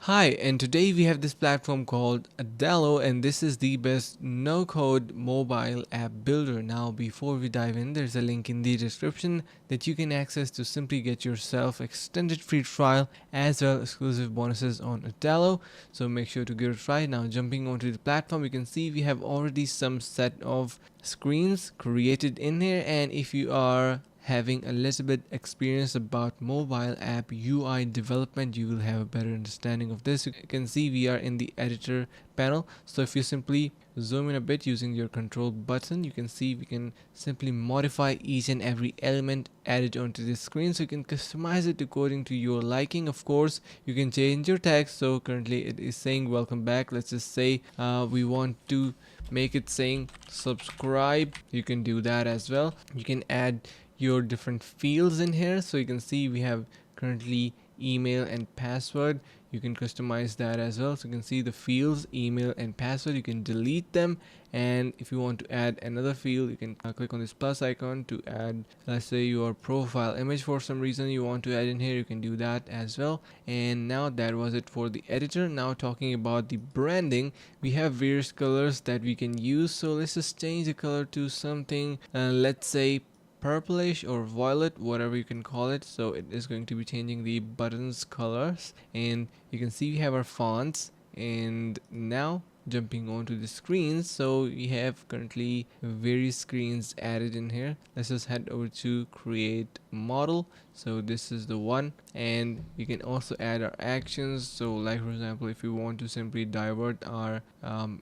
Hi, and today we have this platform called Adalo, and this is the best no-code mobile app builder. Now, before we dive in, there's a link in the description that you can access to simply get yourself extended free trial as well as exclusive bonuses on Adalo. So make sure to give it a try. Now, jumping onto the platform, you can see we have already some set of screens created in here, and if you are having a little bit experience about mobile app UI development, you will have a better understanding of this. You can see we are in the editor panel, so if you simply zoom in a bit using your control button, you can see we can simply modify each and every element added onto the screen, so you can customize it according to your liking. Of course, you can change your text. So currently it is saying welcome back. Let's just say we want to make it saying subscribe. You can do that as well. You can add your different fields in here, so you can see we have currently email and password. You can customize that as well, so you can see the fields email and password. You can delete them, and if you want to add another field, you can click on this plus icon to add, let's say, your profile image. For some reason you want to add in here, you can do that as well. And now that was it for the editor. Now talking about the branding, we have various colors that we can use. So let's just change the color to something, let's say purplish or violet, whatever you can call it. So it is going to be changing the buttons colors, and you can see we have our fonts. And now jumping onto the screens, so we have currently various screens added in here. Let's just head over to create model. So this is the one, and you can also add our actions. So like for example, if you want to simply divert our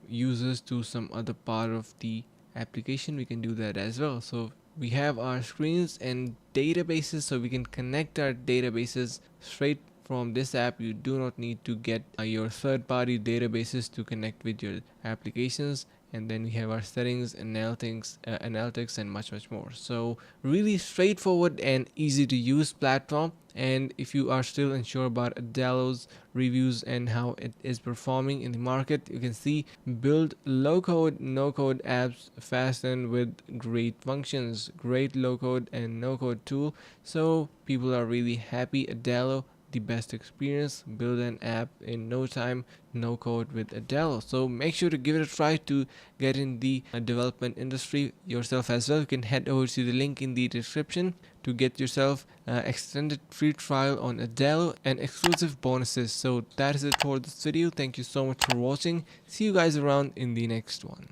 users to some other part of the application, we can do that as well. So we have our screens and databases, so we can connect our databases straight from this app. You do not need to get your third-party databases to connect with your applications. And then we have our settings, analytics, and much more. So really straightforward and easy to use platform. And if you are still unsure about Adalo's reviews and how it is performing in the market, you can see build low code no code apps fast and with great functions, great low code and no code tool. So people are really happy. Adalo, the best experience, build an app in no time, no code with Adalo. So make sure to give it a try to get in the development industry yourself as well. You can head over to the link in the description to get yourself extended free trial on Adalo and exclusive bonuses. So that is it for this video. Thank you so much for watching. See you guys around in the next one.